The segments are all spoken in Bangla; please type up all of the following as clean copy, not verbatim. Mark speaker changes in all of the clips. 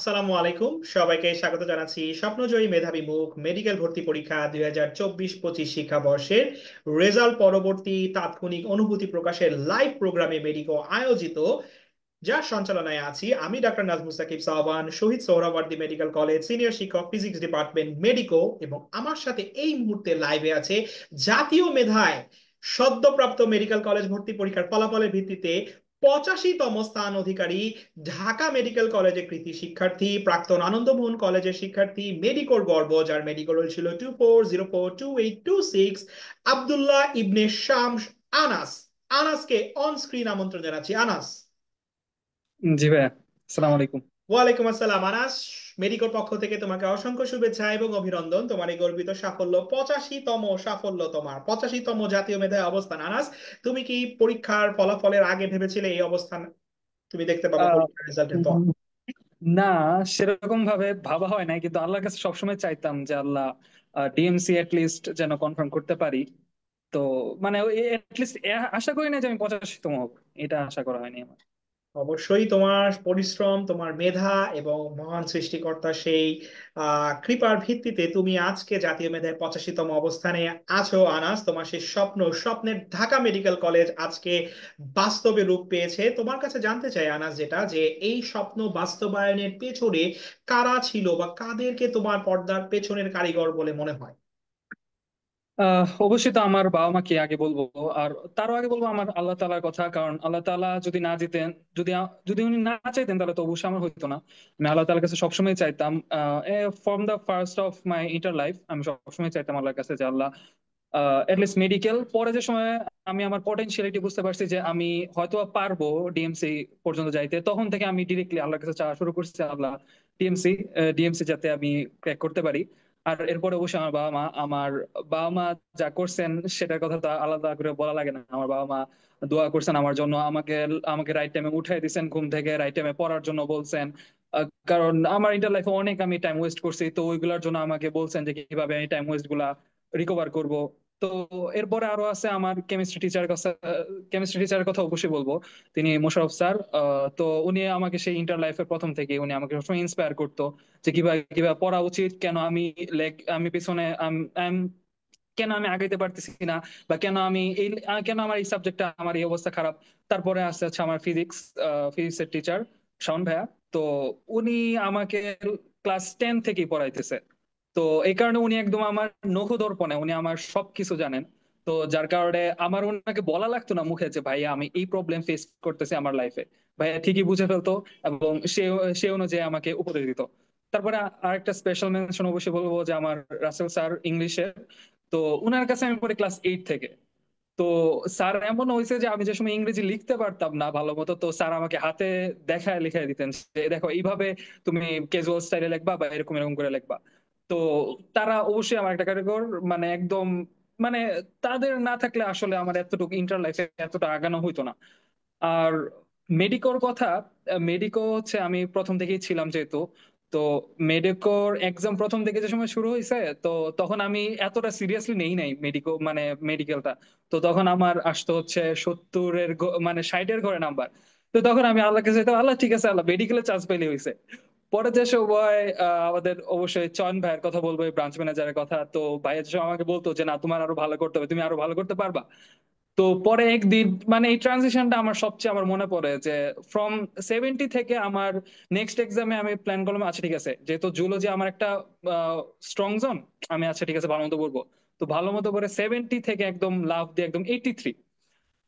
Speaker 1: আসসালামু আলাইকুম, সবাইকে স্বাগত জানাচ্ছি স্বপ্নজয়ী মেধাবী মুখ মেডিকেল ভর্তি পরীক্ষা 2024-25 শিক্ষাবর্ষের রেজাল্ট পরবর্তী তাৎক্ষণিক অনুভূতি প্রকাশের লাইভ প্রোগ্রামে মেডিকো আয়োজিত, যার সঞ্চালনায় আছি আমি doctor Najmus Shakib সাহবান, Shaheed Suhrawardy medical college senior শিক্ষক, ফিজিক্স ডিপার্টমেন্ট, মেডিকো। এবং আমার সাথে এই মুহূর্তে লাইভে আছে জাতীয় মেধায় সদ্যপ্রাপ্ত মেডিকেল কলেজ ভর্তি পরীক্ষার ফলাফলের ভিত্তিতে 85তম স্থান অধিকারী, ঢাকা মেডিকেল কলেজের কৃতি শিক্ষার্থী, প্রাক্তন আনন্দমোহন কলেজের শিক্ষার্থী, মেডিকোর গর্ব, যার মেডিকোর রোল ছিল 24042826, আব্দুল্লাহ ইবনে শামস আনাস। আনাসকে অন স্ক্রিন আমন্ত্রণ জানাচ্ছি। আনাস।
Speaker 2: জি ভাইয়া, আসসালামু আলাইকুম।
Speaker 1: ওয়ালাইকুম আসসালাম আনাস। মেডিকোর পক্ষ থেকে তোমাকে অসংখ্য শুভেচ্ছা এবং অভিনন্দন তোমার এই গর্বিত সাফল্য, 85তম সাফল্য, তোমার 85তম জাতীয় মেধায় অবস্থান। আনাস, তুমি কি পরীক্ষার ফলাফলের আগে ভেবেছিলে এই অবস্থান তুমি দেখতে পাবা
Speaker 2: আহ,
Speaker 1: পরীক্ষার রেজাল্টের পর?
Speaker 2: উম, না, সেরকম ভাবে ভাবা হয় নাই, কিন্তু আল্লাহর কাছে সবসময় চাইতাম যে আল্লাহ ডিএমসি এট লিস্ট যেন কনফার্ম করতে পারি। তো মানে এট লিস্ট আশা করি না যে আমি 85তম হব, এটা আশা করা হয়নি আমার।
Speaker 1: অবশ্যই তোমার পরিশ্রম, তোমার মেধা এবং মহান সৃষ্টিকর্তা সেই কৃপার ভিত্তিতে তুমি আজকে জাতীয় মেধায় 85তম অবস্থানে আছো। আনাস, তোমার সেই স্বপ্নের ঢাকা মেডিকেল কলেজ আজকে বাস্তবে রূপ পেয়েছে। তোমার কাছে জানতে চাই আনাস, যেটা যে এই স্বপ্ন বাস্তবায়নের পেছনে কারা ছিল বা কাদেরকে তোমার পর্দার পেছনের কারিগর বলে মনে হয়?
Speaker 2: অবশ্যই তো আমার বাবা মাকে আগে বলবো, আর তারও আগে বলবো আমার আল্লাহ তাআলার কথা। কারণ আল্লাহ তাআলা যদি না দিতেন, যদি উনি না চাইতেন, তাহলে তো অবশ্যই আমার হইতো না। আমি আল্লাহ তাআলার কাছে সবসময় চাইতাম, from the first of my inter life আমি সবসময় চাইতাম আল্লাহর কাছে যে আল্লাহ লিস্ট মেডিকেল। পরে যে সময় আমি আমার পটেনশিয়ালিটি বুঝতে পারছি যে আমি হয়তো পারবো ডিএমসি পর্যন্ত যাইতে, তখন থেকে আমি ডিরেক্টলি আল্লাহর কাছে চাওয়া শুরু করছি, আল্লাহ ডিএমসি ডিএমসি যাতে আমি ক্র্যাক করতে পারি। আর এরপরে অবশ্যই আমার বাবা মা যা করছেন সেটার কথা তো আলাদা করে বলা লাগে না। আমার বাবা মা দোয়া করছেন আমার জন্য, আমাকে আমাকে রাইট টাইমে উঠাই দিয়েছেন ঘুম থেকে, রাইট টাইমে পড়ার জন্য বলছেন। কারণ আমার ইন্টার লাইফে অনেক আমি টাইম ওয়েস্ট করছি, তো ওইগুলোর জন্য আমাকে বলছেন যে কিভাবে আমি টাইম ওয়েস্ট গুলা রিকভার করব। তো এরপরে আরো আছে আমার কেমিস্ট্রি টিচারের কথা অবশ্যই বলবো। তিনি মোশাররফ স্যার। তো উনি আমাকে সেই ইন্টার লাইফের প্রথম থেকে উনি আমাকে সবসময় ইন্সপায়ার করতো যে কিভাবে কিভাবে পড়া উচিত, কেন আমি আমি পিছনে কেন আমি আগাইতে পারতেছি না, বা কেন আমি কেন আমার এই সাবজেক্টটা আমার এই অবস্থা খারাপ। তারপরে আসছে হচ্ছে আমার ফিজিক্সের টিচার শাওন ভাইয়া। তো উনি আমাকে ক্লাস 10 থেকেই পড়াইতেছে। তো এই কারণে উনি একদম আমার নখদর্পণে, উনি আমার সবকিছু জানেন। তো যার কারণে আমার ওনাকে বলা লাগতো না মুখে যে ভাইয়া আমি এই প্রবলেম ফেস করতেছি আমার লাইফে, ভাইয়া ঠিকই বুঝে ফেলতো এবং সে অনুযায়ী আমাকে উপদেশ দিত। তারপরে আরেকটা স্পেশাল মেনশন অবশ্যই বলবো যে আমার রাসেল স্যার ইংলিশে। তো উনার কাছে আমি পড়ি ক্লাস 8 থেকে। তো স্যার এমন হয়েছে যে আমি যে সময় ইংরেজি লিখতে পারতাম না ভালো মতো, তো স্যার আমাকে হাতে দেখায় লিখাই দিতেন যে দেখো এইভাবে তুমি ক্যাজুয়াল স্টাইলে লিখবা বা এরকম এরকম করে লিখবা। তো তারা অবশ্যই আমার একটা কারিগর, মানে একদম, মানে তাদের না থাকলে আসলে আমার এতটুকু ইন্টার লাইফে এতটা আগানো হইতো না। আর মেডিকোর কথা, মেডিকো হচ্ছে আমি প্রথম থেকেই ছিলাম যেহেতু। তো মেডিকোর এক্সাম প্রথম থেকে যে সময় শুরু হয়েছে, তো তখন আমি এতটা সিরিয়াসলি নেই নাই মানে মেডিকেলটা। তো তখন আমার আসতো হচ্ছে 70-এর মানে 60-এর ঘরে নাম্বার। তো তখন আমি আল্লাহকে চাইতাম, আল্লাহ ঠিক আছে, আল্লাহ মেডিকেলে চান্স পেলে হয়েছে। পরে যে সময় আমাদের অবশ্যই চয়ন ভাইয়ের কথা বলবো, ব্রাঞ্চ ম্যানেজারের কথা। তো ভাইয়া যে সময় আমাকে বলতো যে না, তোমার আরো ভালো করতে হবে, তুমি আরো ভালো করতে পারবা। তো পরে একদিন মানে এই ট্রানজিশনটা আমার সবচেয়ে আমার মনে পড়ে যে ফ্রম 70 থেকে আমার নেক্সট এক্সামে আমি প্ল্যান করলাম, আচ্ছা ঠিক আছে, যেহেতু জুলজি আমার একটা স্ট্রং জোন, আমি আচ্ছা ঠিক আছে ভালো মতো পড়বো। তো ভালো মতো করে 70 থেকে একদম লাভ দিয়ে একদম 83।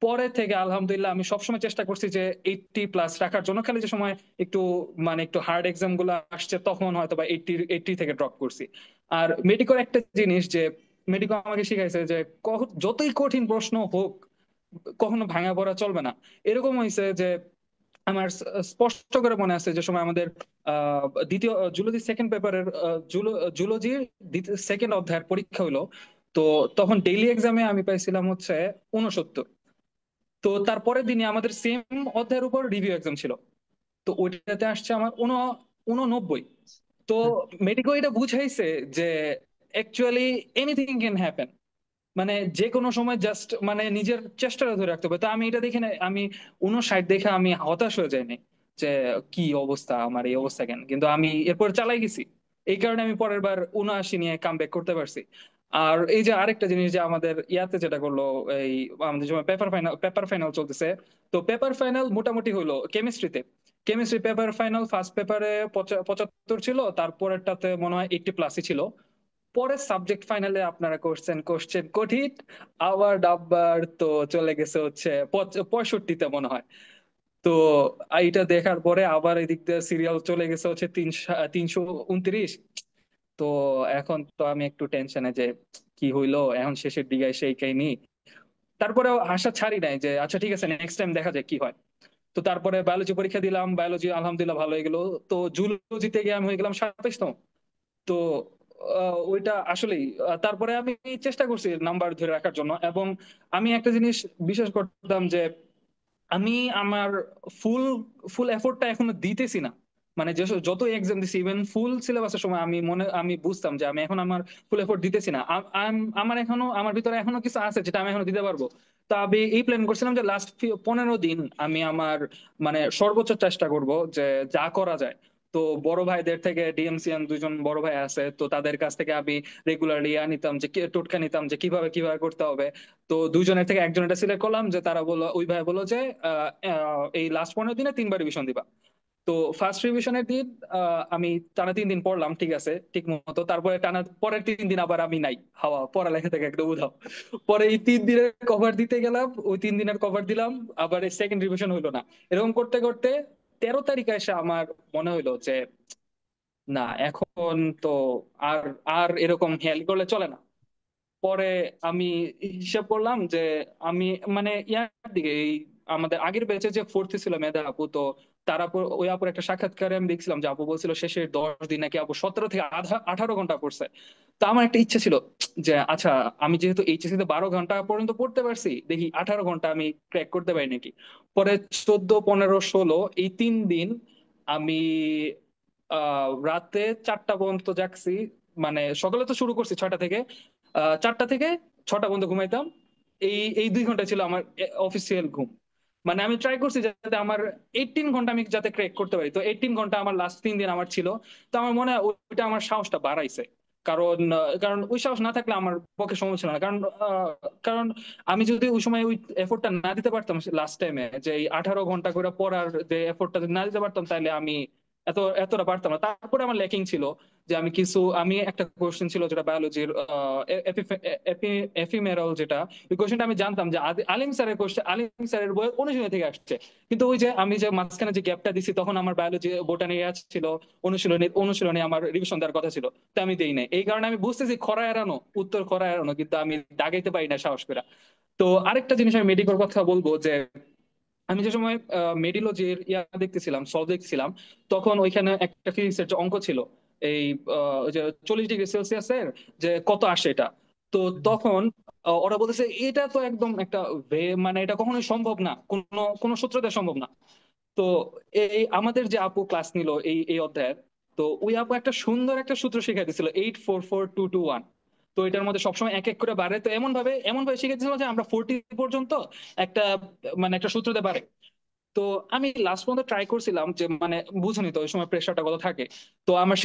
Speaker 2: পরে থেকে আলহামদুলিল্লাহ আমি সবসময় চেষ্টা করছি যে 80+ রাখার জন্য। খালি যে সময় একটু মানে একটু হার্ড এক্সাম গুলো আসছে তখন হয়তো বা 80 থেকে ড্রপ করছি। আর মেডিকোর একটা জিনিস যে মেডিকো আমাকে শিখাইছে যে যতই কঠিন প্রশ্ন হোক, কখনো ভাঙা পড়া চলবে না। এরকম হয়েছে যে আমার স্পষ্ট করে মনে আছে যে সময় আমাদের আহ দ্বিতীয় জুলজি সেকেন্ড পেপারের জুলজির সেকেন্ড অধ্যায়ের পরীক্ষা হইলো। তো তখন ডেইলি এক্সামে আমি পাইছিলাম হচ্ছে 69। তো তারপরের দিনে আমাদের সেম অধ্যায়ের উপর রিভিউ এক্সাম ছিল। তো ওইটাতে আসছে আমার 89। তো মেডিকো এটা বুঝাইছে যে অ্যাকচুয়ালি এনিথিং ক্যান হ্যাপেন, মানে যে কোনো সময় জাস্ট মানে নিজের চেষ্টাটা ধরে রাখতে হবে। তো আমি এটা দেখে না, আমি 59 দেখে আমি হতাশ হয়ে যাইনি। যে কি অবস্থা, আমার এই অবস্থা কেন, কিন্তু আমি এরপর চালাই গেছি। এই কারণে আমি পরের বার 79 নিয়ে কাম ব্যাক করতে পারছি। আর এই যে আরেকটা জিনিস যে আমাদের ইয়াতে যেটা করলো, এই আমাদের সময় পেপার ফাইনাল চলতেছে। তো পেপার ফাইনাল মোটামুটি হইলো কেমিস্ট্রিতে। কেমিস্ট্রি পেপার ফাইনাল ফার্স্ট পেপারে 75 ছিল, তারপরেরটাতে মনে হয় 80 প্লাসই ছিল। পরের সাবজেক্ট ফাইনালে আপনারা করছেন কোশ্চেন কঠিন, আবার ডাব্বার তো চলে গেছে হচ্ছে 65-তে মনে হয়। তো এইটা দেখার পরে আবার এদিক দিয়ে সিরিয়াল চলে গেছে হচ্ছে 329। তো এখন তো আমি একটু টেনশনে যে কি হইলো এখন, শেষের দিকে সেই কাহিনী। তারপরেও আশা ছাড়ি নাই যে আচ্ছা ঠিক আছে, নেক্সট টাইম দেখা যায় কি হয়। তো তারপরে বায়োলজি পরীক্ষা দিলাম, বায়োলজি আলহামদুলিল্লাহ ভালো হয়ে গেল। তো জুলজিতে গিয়ে আমি হয়ে গেলাম 27তম। তো ওইটা আসলেই তারপরে আমি চেষ্টা করছি নাম্বার ধরে রাখার জন্য। এবং আমি একটা জিনিস বিশ্বাস করতাম যে আমি আমার ফুল ফুল এফোর্টটা এখনো দিতেছি না। মানে যত এক্সাম দিছি, ইভেন ফুল সিলেবাসের সময় আমি বুঝতাম যে আমি এখন আমার ফুল এফোর্ট দিতেছি না। আমার এখনো আমার ভিতরে এখনো কিছু আছে যেটা আমি এখনো দিতে পারবো। তা আমি এই প্ল্যান করছিলাম যে লাস্ট 15 দিন আমি আমার মানে সর্বোচ্চ চেষ্টা করব যে যা করা যায়। তো বড় ভাইদের থেকে, ডিএমসিএন দুইজন বড় ভাই আছে, তো তাদের কাছ থেকে আমি রেগুলারলি নিতাম যে টোটকা নিতাম যে কিভাবে কিভাবে করতে হবে। তো দুইজনের থেকে একজনটা সিলেক্ট করলাম, যে তারা বললো, ওই ভাই বললো যে এই লাস্ট 15 দিনে 3বার রিভিশন দিবা। তো ফার্স্ট রিভিশনের দিন আমি টানা 3 দিন পড়লাম, ঠিক আছে ঠিক মতো। তারপরে টানা পরের 3 দিন আবার আমি নাই, হাওয়া পড়ালেখা থেকে একদম উধাও। পরে এই 3 দিনের কভার দিতে গেলাম, ওই 3 দিনের কভার দিলাম, আবার এই সেকেন্ড রিভিশন হইলো না। এরকম করতে করতে 13 তারিখে এসে আমার মনে হইলো যে না, এখন তো আর আর এরকম হেল করলে চলে না। পরে আমি হিসাব করলাম যে আমি মানে ইয়ার দিকে এই আমাদের আগের ব্যাচে যে ফোর্থ ছিল মেধা আপু, তো ওই আপুর একটা সাক্ষাৎকারে আমি দেখছিলাম যে আপু বলছিল শেষের 10 দিন নাকি আপু 17 থেকে 18 ঘন্টা পড়ছে। তো আমার একটা ইচ্ছা ছিল যে আচ্ছা, আমি যেহেতু এইচএসসি তে 12 ঘন্টা পর্যন্ত পড়তে পারছি, দেখি 18 ঘন্টা আমি ক্র্যাক করতে পারি নাকি। পরে 14, 15, 16 এই 3 দিন আমি রাতে 4টা পর্যন্ত জাগছি। মানে সকালে তো শুরু করছি 6টা থেকে, 4টা থেকে 6টা পর্যন্ত ঘুমাইতাম। এই 2 ঘন্টা ছিল আমার অফিসিয়াল ঘুম। মানে আমি ট্রাই করছি যাতে আমার 18 ঘন্টা আমি যাতে ক্র্যাক করতে পারি। তো 18 ঘন্টা আমার লাস্ট 3 দিন আমার ছিল। তো আমার মনে হয় ওইটা আমার সাহসটা বাড়াইছে। কারণ ওই সাহস না থাকলে আমার পক্ষে সম্ভব ছিল না। কারণ আমি যদি ওই সময় ওই এফোর্টটা না দিতে পারতাম লাস্ট টাইমে, যে এই 18 ঘন্টা করে পড়ার যে এফোর্টটা যদি না দিতে পারতাম, তাহলে আমি এতটা পারতাম না। তারপরে আমার ল্যাকিং ছিল যে আমি একটা কোশ্চেন ছিল যেটা বায়োলজির এফিমেরাল, যেটা ওই কোশ্চেনটা আমি জানতাম যে আলিম স্যারের কোশ্চেন, আলিম স্যারের বই অনুশীলনী থেকে আসছে। কিন্তু ওই যে আমি যে মাঝখানে যে গ্যাপটা দিছি, তখন আমার বায়োলজি বোটানি ছিল, অনুশীলনী অনুশীলনী আমার রিভিশন দেওয়ার কথা ছিল, তো আমি দেই নাই। এই কারণে আমি বুঝতেছি খরা এড়ানো, উত্তর খরা এড়ানো, কিন্তু আমি দাগাইতে পারি না সাহস করে। তো আরেকটা জিনিস আমি মেডিকেল কথা বলবো যে আমি যে সময় মেডিলজির দেখতেছিলাম, সলভ দেখতেছিলাম, তখন ওইখানে একটা ফিজিক্সের যে অঙ্ক ছিল, এই ওই যে 40 ডিগ্রি সেলসিয়াসের যে কত আসে এটা। তো তখন ওরা বলতেছে এটা তো একদম একটা মানে এটা কখনোই সম্ভব না, কোনো কোনো সূত্রতে সম্ভব না। তো এই আমাদের যে আপু ক্লাস নিল এই এই অধ্যায়ের, তো ওই আপু একটা সুন্দর একটা সূত্র শিখাই দিছিল, 844-221। তো এটার মধ্যে সবসময় এক এক করে বাড়ে, তো এমন ভাবে শিখাই দিছিল যে আমরা 40 পর্যন্ত একটা মানে একটা সূত্রতে পারে। তো আমি লাস্ট পর্যন্ত ট্রাই করছিলাম যে মানে বুঝুনি তো ওই সময় প্রেশারটা কত থাকে। তো আমার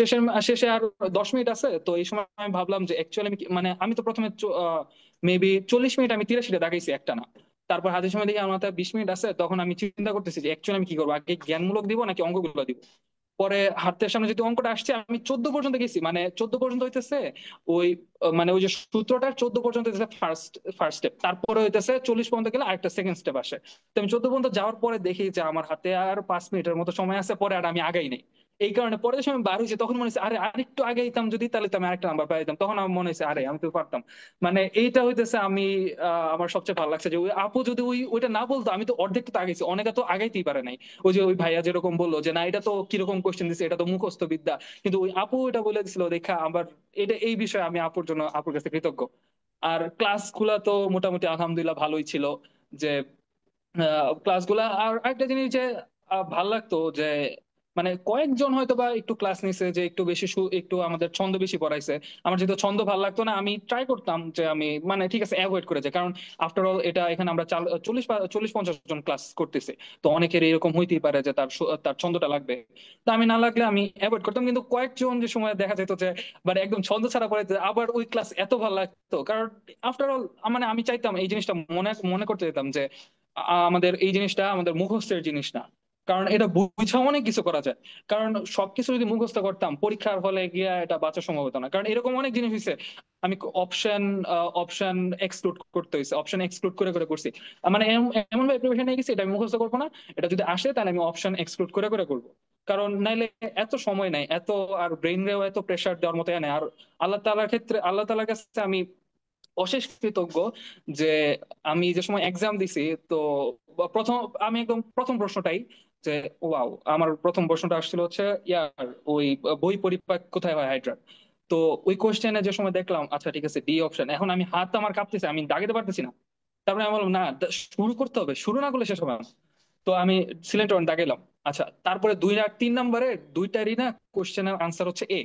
Speaker 2: শেষে আর 10 মিনিট আছে, তো এই সময় আমি ভাবলাম যে অ্যাকচুয়ালি মানে আমি তো প্রথমে মেবি 40 মিনিট আমি 83টা দাগাইছি একটা না। তারপর হাতের সময় দেখি আমার হাতে 20 মিনিট আছে, তখন আমি চিন্তা করতেছি যে অ্যাকচুয়ালি আমি কি করবো, আগে জ্ঞানমূলক দিব নাকি অঙ্কগুলো দিব। পরে হাতের সামনে যদি অঙ্কটা আসছে, আমি 14 পর্যন্ত গেছি, মানে 14 পর্যন্ত হইতেছে ওই মানে ওই যে সূত্রটার 14 পর্যন্ত হইতেছে ফার্স্ট ফার্স্ট স্টেপ, তারপরে হইতেছে 40 পর্যন্ত গেলে আরেকটা সেকেন্ড স্টেপ আসে। তো আমি 14 পর্যন্ত যাওয়ার পরে দেখি যে আমার হাতে আর 5 মিনিটের মতো সময় আছে, পরে আর আমি আগাই নাই। এই কারণে পরে যে সময় বার হয়েছে, তখন মনে হচ্ছে আরে আরেকটু আগে দিতাম যদি, তাহলে তো আমি আরেকটা নাম্বার পাই যেতাম। তখন আমার মনে হয়েছে আরে আমি তো পারতাম। মানে এইটা হইতেছে আমি আমার সবচেয়ে ভালো লাগছে যে ওই আপু যদি ওইটা না বলতো, আমি তো অর্ধেক তো আগাইছি, অনেকে তো আগাইতেই পারে নাই। ওই যে ওই ভাইয়া যেরকম বললো যে না এটা তো কিরকম কোশ্চেন দিছে, এটা তো মুখস্থ বিদ্যা, কিন্তু ওই আপু এটা বলে দিছিল দেখা আবার। এটা এই বিষয়ে আমি আপুর জন্য আপুর কাছে কৃতজ্ঞ। আর ক্লাস গুলা তো মোটামুটি আলহামদুলিল্লাহ ভালোই ছিল। যে ক্লাসগুলা, আর একটা জিনিস যে ভাল লাগতো যে মানে কয়েকজন হয়তো বা একটু ক্লাস নিছে, যে একটু বেশি একটু আমাদের ছন্দ বেশি পড়াইছে। আমার যেহেতু ছন্দ ভালো লাগতো না, আমি ট্রাই করতাম যে আমি মানে ঠিক আছে অ্যাভয়েড করে যাই, কারণ আফটার অল এটা এখানে আমরা 40-50 জন ক্লাস করতেছি। তো অনেকের এরকম হইতেই পারে যে তার তার ছন্দটা লাগবে। তো আমি না লাগলে আমি অ্যাভয়েড করতাম, কিন্তু কয়েকজন যে সময় দেখা যেত যে মানে একদম ছন্দ ছাড়া পড়ে আবার ওই ক্লাস এত ভালো লাগতো, কারণ আফটার অল মানে আমি চাইতাম এই জিনিসটা মনে মনে করতে যেতাম যে আমাদের এই জিনিসটা আমাদের মুখস্থের জিনিস না, কারণ এটা বুঝা অনেক কিছু করা যায়। কারণ সবকিছু যদি মুখস্থ করতাম পরীক্ষার হলে গিয়া এটা বাঁচা সম্ভব হতো না, কারণ এরকম অনেক জিনিস হয়েছে আমি অপশন অপশন এক্সক্লুড করতে হয়েছে, অপশন এক্সক্লুড করে করে করছি। মানে এমন ভাবে প্রিপারেশন নিয়ে গেছি এটা আমি মুখস্থ করবো না, এটা যদি আসে তাহলে আমি অপশন এক্সক্লুড করে করে করবো। কারণ নাইলে এত সময় নাই এত, আর ব্রেন রেও এত প্রেশার দেওয়ার মতো নেই। আর আল্লাহ তাআলার ক্ষেত্রে আল্লাহ তাআলার কাছে আমি অশেষ কৃতজ্ঞ যে আমি যে সময় এক্সাম দিছি, তো প্রথম আমি একদম প্রথম প্রশ্নটাই যে ওয়াও, আমার প্রথম প্রশ্নটা আসছিল হচ্ছে ইয়ার ওই বই পরিপাক কোথায় হয় হাইড্রা। তো ওই কোশ্চেনে যে সময় দেখলাম আচ্ছা ঠিক আছে ডি অপশন, এখন আমি হাত আমার কাঁপতেছে, আমি দাগাতে পারতেছি না। তারপরে আমি বললাম না, শুরু করতে হবে, শুরু না করলে শেষ হবে না। তো আমি সিলেক্ট ওয়ান দাগাইলাম। আচ্ছা, তারপরে 2 আর 3 নম্বরে দুইটারই না কোশ্চেনের আনসার হচ্ছে এ।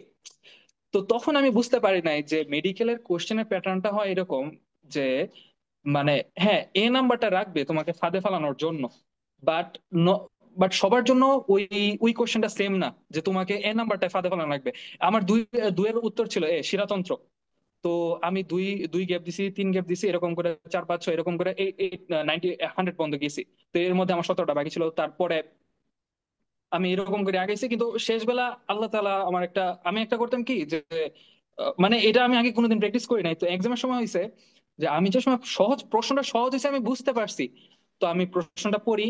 Speaker 2: তো তখন আমি বুঝতে পারি নাই যে মেডিকেলের কোশ্চেনের প্যাটার্নটা হয় এরকম যে মানে হ্যাঁ এ নাম্বারটা রাখবে তোমাকে ফাঁদে ফালানোর জন্য, বাট বাট সবার জন্য ওই ওই কোশ্চেনটা সেম না যে তোমাকে এ নাম্বারটা ফাঁদে ফালানো লাগবে। আমার দুইয়ের উত্তর ছিল এ শিরাতন্ত্র। তো আমি দুই দুই গ্যাপ দিছি, 3 গ্যাপ দিছি, এরকম করে 4 5 6 এরকম করে 90 100 পর্যন্ত গেছি। তো এর মধ্যে আমার 17টা বাকি ছিল। তারপরে আমি এরকম করে আগাইছি, কিন্তু শেষ বেলা আল্লাহ তাআলা আমার একটা, আমি একটা করতাম কি যে মানে এটা আমি আগে কোনোদিন প্র্যাকটিস করি নাই। তো এক্সামের সময় হয়েছে যে আমি যে সময় প্রশ্নটা সহজ হয়েছে আমি বুঝতে পারছি, তো আমি প্রশ্নটা পড়ি,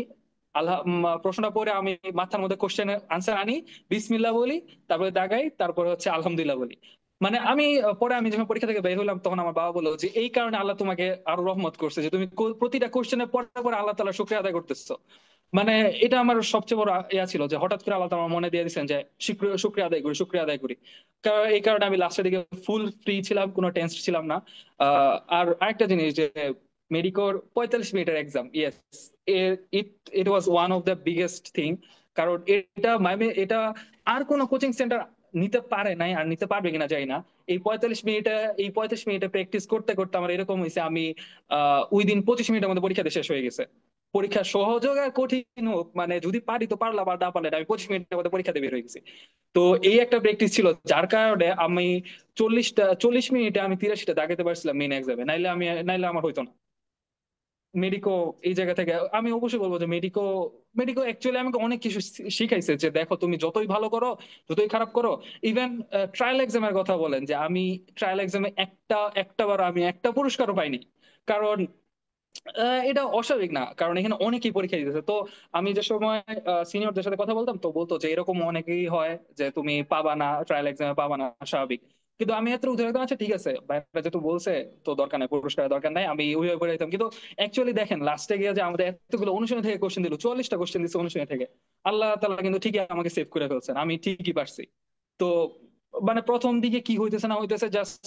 Speaker 2: প্রশ্নটা পড়ে আমি মাথার মধ্যে কোশ্চেনের আনসার আনি, বিসমিল্লাহ বলি, তারপরে দাগাই, তারপরে হচ্ছে আলহামদুলিল্লাহ বলি। মানে আমি পরে আমি যখন পরীক্ষা থেকে বের হলাম তখন আমার বাবা বললো যে এই কারণে আল্লাহ তোমাকে আরো রহমত করছে যে তুমি প্রতিটা কোশ্চেনের পরে পরে আল্লাহ তাআলা শুকরিয়া আদায় করতেছো। মানে এটা আমার সবচেয়ে বড় ইয়া ছিল যে হঠাৎ করে আল্লাহ তাআলা আমার মনে দিয়ে দিয়েছেন যে শুকরিয়া আদায় করি, শুকরিয়া আদায় করি। এই কারণে আমি লাস্টের দিকে ফুল ফ্রি ছিলাম, কোনো টেন্স ছিলাম না। আর আরেকটা জিনিস যে মেডিকোর 45 মিনিটের exam, yes, it it was one of the biggest thing. কারণ এটা এটা আর কোনো কোচিং সেন্টার নিতে পারে নাই, আর নিতে পারবে কিনা জানি না। এই 45 মিনিটে প্র্যাকটিস করতে করতে আমার এরকম হয়েছে আমি ওই দিন 25 মিনিটের মধ্যে পরীক্ষা দিয়ে শেষ হয়ে গেছে। পরীক্ষা সহজ হোক আর কঠিন হোক, মানে যদি পারি তো পারলাম, আর না পারলে না। আমি 25 মিনিটের মধ্যে পরীক্ষা দিয়ে বের হয়ে গেছি। তো এই একটা প্র্যাকটিস ছিল যার কারণে আমি 40মিনিটে আমি 83টা দাগাতে পারছিলাম মেইন এক্সামে, নাইলে আমার হইতো না। মেডিকো এই জায়গা থেকে আমি অবশ্যই বলবো যে মেডিকো মেডিকো অ্যাকচুয়ালি আমাকে অনেক কিছু শিখাইছে যে দেখো তুমি যতই ভালো করো, যতই খারাপ করো, ইভেন ট্রায়াল এক্সামের কথা বলেন, যে আমি ট্রায়াল এক্সামে একটাবার আমি একটা পুরস্কারও পাইনি। কারণ এটা অস্বাভাবিক না, কারণ এখানে অনেকেই পরীক্ষা দিতেছে। তো আমি যে সময় সিনিয়রদের সাথে কথা বলতাম তো বলতো যে এরকম অনেকেই হয় যে তুমি পাবা না, ট্রায়াল এক্সামে পাবা না, স্বাভাবিক। কিন্তু আমি এত উদাহরণ দিতাম, আচ্ছা ঠিক আছে ভাইরা যেহেতু বলছে তো দরকার নাই, পুরস্কারের দরকার নাই, আমি ওইভাবে করে দিতাম। কিন্তু অ্যাকচুয়ালি দেখেন লাস্টে গিয়ে যে আমাদের এতগুলো অনুশীলন থেকে কোশ্চেন দিল, 44টা কোশ্চেন দিচ্ছে অনুশীলন থেকে, আল্লাহ তাআলা কিন্তু ঠিকই আমাকে সেভ করে ফেলছেন, আমি ঠিকই পারছি। তো মানে প্রথম দিকে কি হইতেছে না হইতেছে জাস্ট।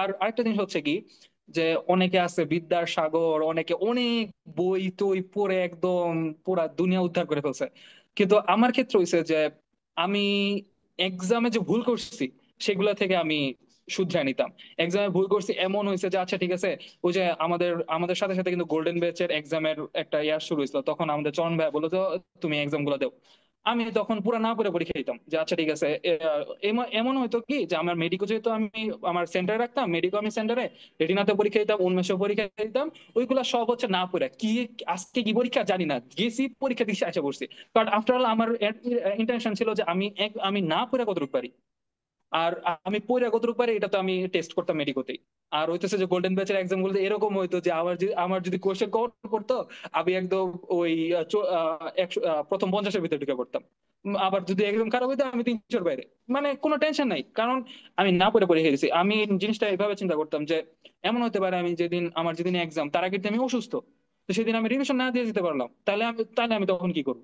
Speaker 2: আর আরেকটা জিনিস হচ্ছে কি যে অনেকে আছে বিদ্যার সাগর, অনেকে অনেক বই টই পড়ে একদম পুরা দুনিয়া উদ্ধার করে ফেলছে। কিন্তু আমার ক্ষেত্রে হয়েছে যে আমি এক্সামে যে ভুল করছি সেগুলা থেকে আমি শুধরাই নিতাম। এক্সামে ভুল করছি এমন হয়েছে যে আচ্ছা ঠিক আছে, ওই যে আমাদের আমাদের সাথে সাথে কিন্তু গোল্ডেন ব্যাচের এক্সামের একটা ইয়ার শুরু হয়েছিল, তখন আমাদের চরণ ভাই বললো তো তুমি এক্সাম গুলো দাও। আমি তখন পুরো না পড়ে পরীক্ষা দিতাম যে আচ্ছা ঠিক আছে। এমন হয়তো কি যে আমার মেডিকো যেহেতু আমি আমার সেন্টারে রাখতাম, মেডিকো আমি সেন্টারে রেটিনাতে পরীক্ষা দিতাম, উন্মেষে পরীক্ষা দিতাম, ওইগুলা সব হচ্ছে না পড়ে কি আজকে কি পরীক্ষা জানি না, গেছি পরীক্ষা দিতে আসা পড়ছি। বাট আফটার অল আমার ইন্টেনশন ছিল যে আমি না পড়ে কতটুকু পারি, আর আমি পড়ে কতটুকু পারি এটা তো আমি টেস্ট করতাম মেডিকোতেই। আর হইতেছে যে গোল্ডেন ব্যাচের এক্সাম গুলোতে এরকম হইতো যে আমার যদি কোশ্চেন কমন পড়তো আমি একদম ওই প্রথম 50-এর ভিতরে ঢুকে পড়তাম। আবার যদি একদম খারাপ হইতো আমি 300-এর বাইরে। মানে কোনো টেনশন নাই, কারণ আমি না পড়ে পড়ে গেছি। আমি জিনিসটা এভাবে চিন্তা করতাম যে এমন হতে পারে আমি যেদিন এক্সাম তার আগের দিন আমি অসুস্থ, তো সেদিন আমি রিভিশন না দিয়ে যেতে পারলাম, তাহলে আমি তখন কি করব?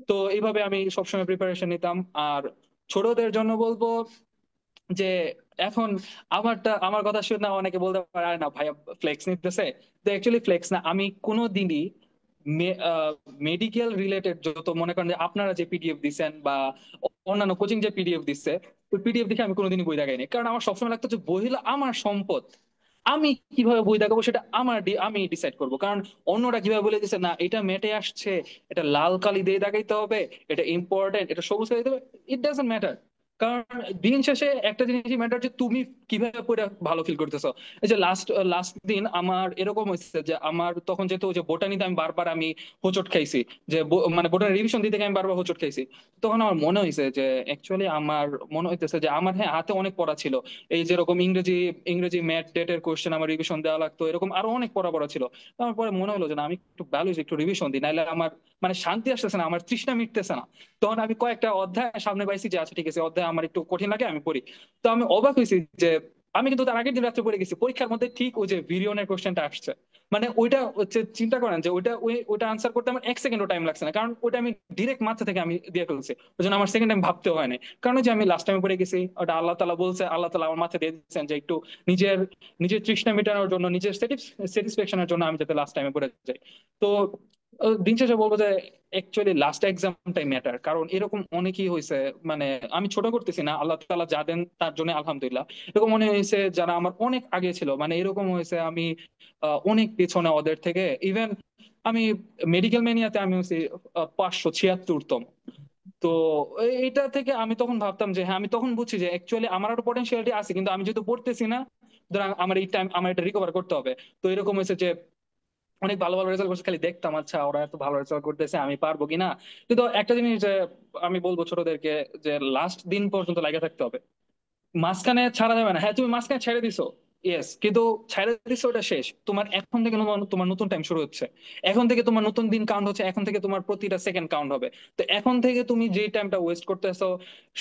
Speaker 2: তো এইভাবে আমি সবসময় প্রিপারেশন নিতাম। আর ছোটদের জন্য বলবো যে এখন আমার কথা শুনে অনেকে বলতে পারে "আরে না ভাইয়া ফ্লেক্স নিতেছে", তো অ্যাকচুয়ালি ফ্লেক্স না। আমি কোনো দিনই মেডিকেল রিলেটেড যত মনে করেন যে আপনারা যে পিডিএফ দিচ্ছেন বা অন্যান্য কোচিং যে পিডিএফ দিচ্ছে, ওই পিডিএফ দেখে আমি কোনোদিনই বই দেখাইনি, কারণ আমার সবসময় লাগতো যে বই হলো আমার সম্পদ। আমি কিভাবে বই দেখাবো সেটা আমি ডিসাইড করব, কারণ অন্যরা কিভাবে বলে দিচ্ছে না এটা মেটে আসছে, এটা লাল কালি দিয়ে দেখাইতে হবে, এটা ইম্পর্টেন্ট, এটা সবুজ কালি দিতে হবে, ইট ডাজন্ট ম্যাটার। কারণ দিন শেষে একটা জিনিসই ম্যাটার, যে তুমি কিভাবে পড়ে ভালো ফিল করতেছো। এই যে লাস্ট লাস্ট দিন আমার এরকম হয়েছে যে আমার তখন যেহেতু ওই যে বোটানিতে আমি বারবার আমি হোঁচট খাইছি, যে মানে বোটানি রিভিশন দিতে গিয়ে আমি বারবার হোঁচট খাইছি। তখন আমার মনে হয়েছে যে অ্যাকচুয়ালি আমার মনে হইতেছে যে আমার, হ্যাঁ, হাতে অনেক পড়া ছিল। এই যেরকম ইংরেজি ইংরেজি ম্যাথ ডেটের কোশ্চেন আমার রিভিশন দেওয়া লাগতো, এরকম আরো অনেক পড়া পড়া ছিল। আমার পরে মনে হলো যে না, আমি একটু বায়োলজি একটু রিভিশন দিই, নাহলে আমার মানে শান্তি আসতেছে না, আমার তৃষ্ণা মিটতেছে না। তখন আমি কয়েকটা অধ্যায় সামনে পাইছি যে আচ্ছা ঠিক আছে, অধ্যায় আমার একটু কঠিন লাগে, আমি পড়ি। তো আমি অবাক হয়েছি যে আমি কিন্তু তার আগের দিন রাত্রে পড়ে গেছি, পরীক্ষার মধ্যে ঠিক ওই যে ভিরিয়নের কোশ্চেনটা আসছে। মানে ওইটা হচ্ছে, চিন্তা করেন যে ওইটা আনসার করতে আমার এক সেকেন্ডও টাইম লাগছে না, কারণ ওইটা আমি ডিরেক্ট মাথা থেকে আমি দিয়ে ফেলছি। ওই জন্য আমার সেকেন্ড টাইম ভাবতে হয় না, কারণ ওই যে আমি লাস্ট টাইমে পড়ে গেছি, ওটা আল্লাহ তালা বলছে, আল্লাহ তালা আমার মাথায় দিয়ে দিচ্ছেন যে একটু নিজের নিজের তৃষ্ণা মেটানোর জন্য, নিজের স্যাটিসফ্যাকশনের জন্য আমি যাতে লাস্ট টাইমে পড়ে যাই। তো দিন শেষে বলবো যে অ্যাকচুয়ালি লাস্ট এক্সামটাই ম্যাটার, কারণ এরকম অনেকেই হয়েছে, মানে আমি ছোট করতেছি না, আল্লাহ তাআলা যা দেন তার জন্য আলহামদুলিল্লাহ। এরকম মনে হয়েছে যারা আমার অনেক আগে ছিল, মানে এরকম হয়েছে আমি অনেক পেছনে ওদের থেকে। ইভেন আমি মেডিকেল ম্যানিয়াতে আমি হচ্ছি 576তম। তো এইটা থেকে আমি তখন ভাবতাম যে হ্যাঁ, আমি তখন বুঝছি যে অ্যাকচুয়ালি আমার আরো পটেনশিয়ালিটি আছে, কিন্তু আমি যেহেতু পড়তেছি না, সুতরাং আমার এই টাইম আমার এটা রিকভার করতে হবে। তো এরকম হয়েছে যে অনেক ভালো ভালো রেজাল্ট করছে, খালি দেখতাম আচ্ছা ওরা এত ভালো রেজাল্ট করতেছে, আমি পারবো কিনা। কিন্তু একটা জিনিস যে আমি বলবো ছোটদেরকে, যে লাস্ট দিন পর্যন্ত লাগে থাকতে হবে, মাঝখানে ছাড়া যাবে না। হ্যাঁ, তুমি মাঝখানে ছেড়ে দিছো, ইয়েস, কিন্তু ছেড়ে দিছো, ওটা শেষ। তোমার এখন থেকে তোমার নতুন টাইম শুরু হচ্ছে, এখন থেকে তোমার নতুন দিন কাউন্ট হচ্ছে, এখন থেকে তোমার প্রতিটা সেকেন্ড কাউন্ট হবে। তো এখন থেকে তুমি যে টাইমটা ওয়েস্ট করতেছো,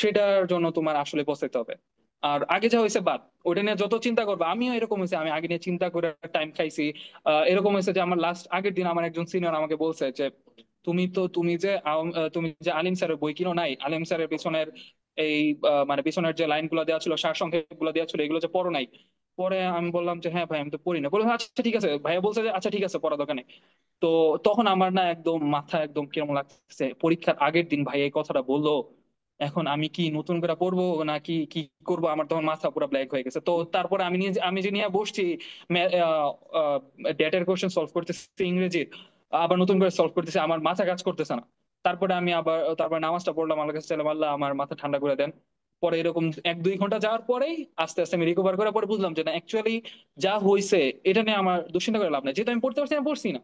Speaker 2: সেটার জন্য তোমার আসলে পৌঁছাতে হবে। আর আগে যা হয়েছে বাদ, ওটা নিয়ে যত চিন্তা করবে, আমিও এরকম হয়েছে, আমি আগে নিয়ে চিন্তা করে টাইম খাইছি। এরকম হয়েছে যে আমার লাস্ট আগের দিন আমার একজন সিনিয়র আমাকে বলছে যে তুমি যে আলিম স্যারের বই কিনো নাই, আলিম স্যারের পিছনের এই মানে পিছনের যে লাইন গুলো দেওয়া ছিল, সার সংক্ষেপ গুলো দেওয়া ছিল, এগুলো যে পড়ো নাই। পরে আমি বললাম যে হ্যাঁ ভাই, আমি তো পড়ি না। বললাম আচ্ছা ঠিক আছে, ভাইয়া বলছে যে আচ্ছা ঠিক আছে, পড়া দরকার নেই। তো তখন আমার না একদম মাথা একদম কিরকম লাগছে, পরীক্ষার আগের দিন ভাই এই কথাটা বললো, এখন আমি কি নতুন করে পড়বো নাকি কি করবো, আমার তখন মাথা পুরো ব্ল্যাক হয়ে গেছে। তো তারপরে আমি যে নিয়ে বসছি ডেটের কোশ্চেন সলভ করতেছি ইংরেজির, আবার নতুন করে সলভ করতেছি, আমার মাথা কাজ করতেছে না। তারপরে আমি আবার তারপরে নামাজটা পড়লাম, আল্লাহ কাছে চাইলাম আল্লাহ আমার মাথা ঠান্ডা করে দেন। পরে এরকম 1-2 ঘন্টা যাওয়ার পরেই আস্তে আস্তে আমি রিকভার করার পরে বুঝলাম যে না, অ্যাকচুয়ালি যা হয়েছে এটা নিয়ে আমার দুশ্চিন্তা করে লাভ নাই, যেহেতু আমি পড়তে পারছি না, পড়ছি না,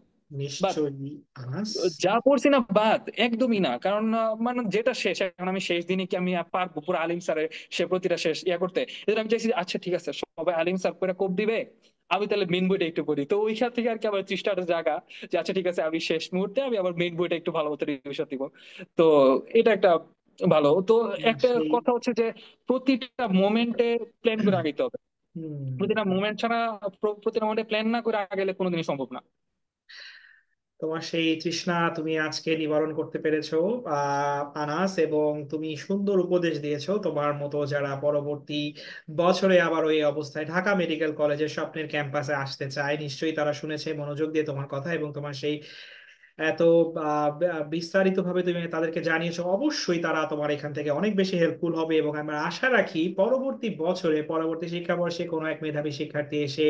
Speaker 2: বাদ।
Speaker 1: নিশ্চয়ই আনাস।
Speaker 2: যা পড়ছি না বাদ, একদমই না, কারণ মানে যেটা শেষ, এখন আমি শেষ দিনে কি আমি আর পারবো পুরো আলিম স্যারের সে প্রতিটা শেষ করতে। এজন্য আমি চাইছি যে, আচ্ছা ঠিক আছে, সবাই আলিম স্যার করে কোপ দিবে, আমি তাহলে মেন বইটা একটু পড়ি। তো ওইখান থেকে আর কি আবার চেষ্টাটা জাগা, যে আচ্ছা ঠিক আছে, আমি শেষ মুহূর্তে আমি আবার মেন বইটা একটু ভালো মতো রিভিশন দিব। তো এটা একটা ভালো তো। একটা
Speaker 1: সেই
Speaker 2: কথা হচ্ছে যে প্রতিটা মোমেন্টে প্ল্যান করে আগাইতে হবে। প্রতিটা
Speaker 1: হুম
Speaker 2: মোমেন্ট ছাড়া, প্রতিটা মোমেন্টে প্ল্যান না করে আগাইলে কোনোদিনই সম্ভব না।
Speaker 1: তোমার সেই তৃষ্ণা তুমি আজকে নিবারণ করতে পেরেছো আনাস, এবং তুমি সুন্দর উপদেশ দিয়েছো তোমার মতো যারা পরবর্তী বছরে আবার ওই অবস্থায় ঢাকা মেডিকেল কলেজের স্বপ্নের ক্যাম্পাসে আসতে চায়। নিশ্চয়ই তারা শুনেছে মনোযোগ দিয়ে তোমার কথা, এবং তোমার সেই এত বিস্তারিত ভাবে তুমি তাদেরকে জানিয়েছো। অবশ্যই তারা তোমার এখান থেকে অনেক বেশি হেল্পফুল হবে, এবং আমরা আশা রাখি পরবর্তী বছরে পরবর্তী শিক্ষাবর্ষে কোনো এক মেধাবী শিক্ষার্থী এসে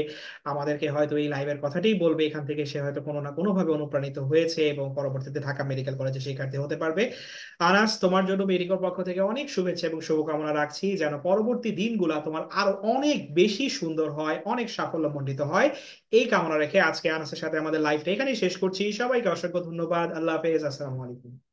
Speaker 1: আমাদেরকে হয়তো এই লাইভের কথাটাই বলবে, এখান থেকে সে হয়তো কোনো না কোনো ভাবে অনুপ্রাণিত হয়েছে এবং পরবর্তীতে ঢাকা মেডিকেল কলেজে শিক্ষার্থী হতে পারবে। আনাস, তোমার জন্য মেডিকোর পক্ষ থেকে অনেক শুভেচ্ছা এবং শুভকামনা রাখছি, যেন পরবর্তী দিনগুলা তোমার আরো অনেক বেশি সুন্দর হয়, অনেক সাফল্যমণ্ডিত হয়, এই কামনা রেখে আজকে আনাসের সাথে আমাদের লাইভটা এখানেই শেষ করছি। সবাইকে অসংখ্য ধন্যবাদ। আল্লাহ হাফেজ। আসসালামু আলাইকুম।